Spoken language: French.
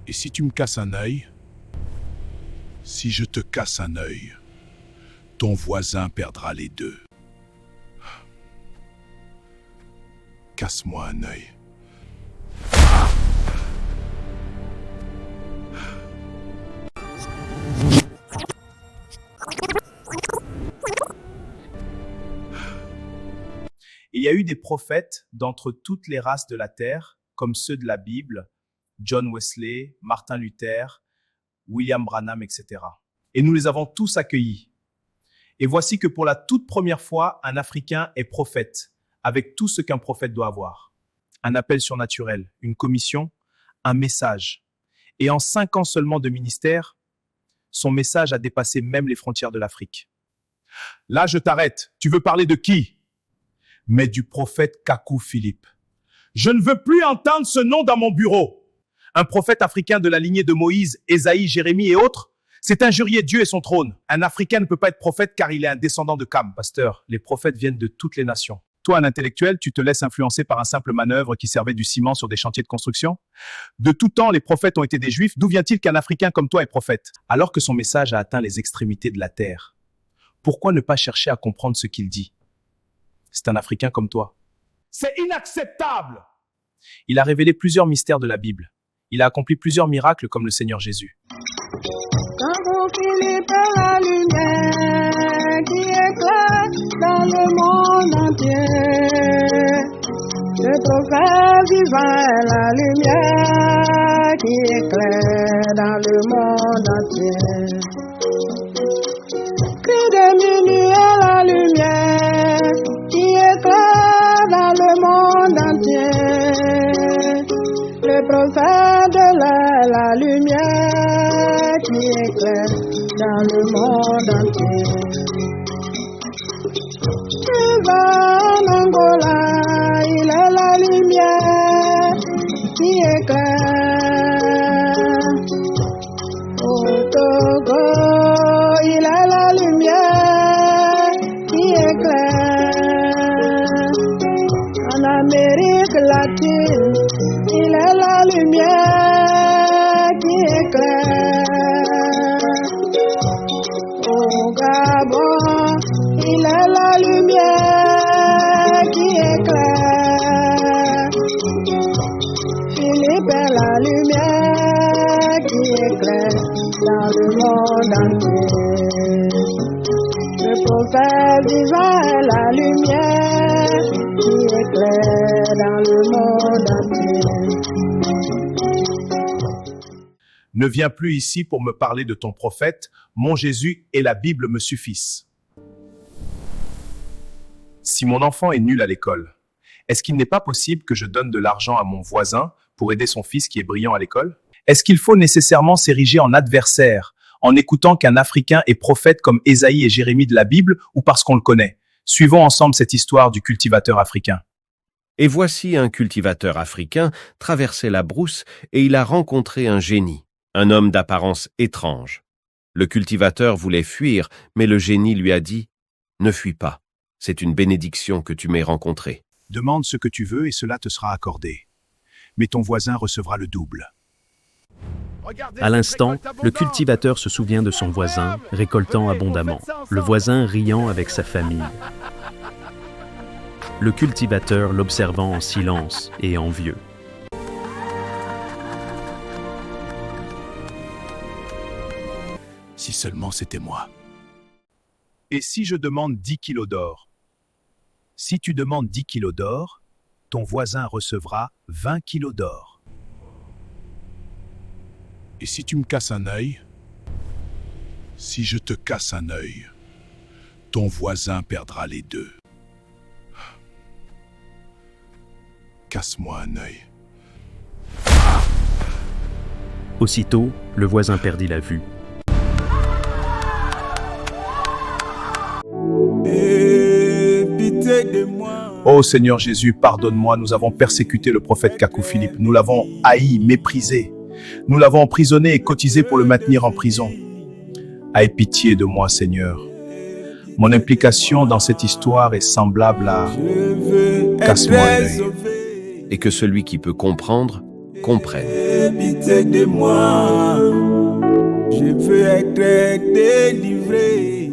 Et si tu me casses un œil, si je te casse un œil, ton voisin perdra les deux. Casse-moi un œil. Il y a eu des prophètes d'entre toutes les races de la terre, comme ceux de la Bible, John Wesley, Martin Luther, William Branham, etc. Et nous les avons tous accueillis. Et voici que pour la toute première fois, un Africain est prophète, avec tout ce qu'un prophète doit avoir. Un appel surnaturel, une commission, un message. Et en 5 ans seulement de ministère, son message a dépassé même les frontières de l'Afrique. Là, je t'arrête. Tu veux parler de qui? Mais du prophète Kakou Philippe. Je ne veux plus entendre ce nom dans mon bureau. Un prophète africain de la lignée de Moïse, Ésaïe, Jérémie et autres, c'est injurier Dieu et son trône. Un Africain ne peut pas être prophète car il est un descendant de Cam. Pasteur, les prophètes viennent de toutes les nations. Toi, un intellectuel, tu te laisses influencer par un simple manœuvre qui servait du ciment sur des chantiers de construction? De tout temps, les prophètes ont été des Juifs. D'où vient-il qu'un Africain comme toi est prophète? Alors que son message a atteint les extrémités de la terre, pourquoi ne pas chercher à comprendre ce qu'il dit? C'est un Africain comme toi. C'est inacceptable! Il a révélé plusieurs mystères de la Bible. Il a accompli plusieurs miracles comme le Seigneur Jésus. Kakou Philippe est la lumière qui éclaire dans le monde entier. Le prophète vivant est la lumière qui éclaire dans le monde entier. Cri de minuit est la lumière qui éclaire dans le monde entier. Le prophète de la lumière qui éclaire dans le monde entier. Il va en Angola, il est la lumière qui éclaire. Au Togo, il est la lumière qui éclaire. En Amérique latine, il est la lumière qui éclaire. Au Gabon, il est la lumière qui éclaire. Philippe est la lumière qui éclaire dans le monde entier. Le prophète vivant est la lumière qui éclaire dans le monde entier. Ne viens plus ici pour me parler de ton prophète. Mon Jésus et la Bible me suffisent. Si mon enfant est nul à l'école, est-ce qu'il n'est pas possible que je donne de l'argent à mon voisin pour aider son fils qui est brillant à l'école? Est-ce qu'il faut nécessairement s'ériger en adversaire en écoutant qu'un Africain est prophète comme Ésaïe et Jérémie de la Bible ou parce qu'on le connaît? Suivons ensemble cette histoire du cultivateur africain. Et voici un cultivateur africain traversait la brousse et il a rencontré un génie, un homme d'apparence étrange. Le cultivateur voulait fuir, mais le génie lui a dit « Ne fuis pas, c'est une bénédiction que tu m'aies rencontrée. » Demande ce que tu veux et cela te sera accordé. Mais ton voisin recevra le double. À l'instant, le cultivateur se souvient de son voisin, récoltant abondamment, le voisin riant avec sa famille. Le cultivateur l'observant en silence et envieux. Si seulement c'était moi. Et si je demande 10 kilos d'or? Si tu demandes 10 kilos d'or, ton voisin recevra 20 kilos d'or. Et si tu me casses un œil, si je te casse un œil, ton voisin perdra les deux. Casse-moi un œil. Aussitôt, le voisin perdit la vue. Ô Seigneur Jésus, pardonne-moi, nous avons persécuté le prophète Kakou Philippe, nous l'avons haï, méprisé, nous l'avons emprisonné et cotisé pour le maintenir en prison. Aie pitié de moi, Seigneur. Mon implication dans cette histoire est semblable à « casse-moi l'œil ». Et que celui qui peut comprendre comprennent. Pitié de moi, je veux être délivré.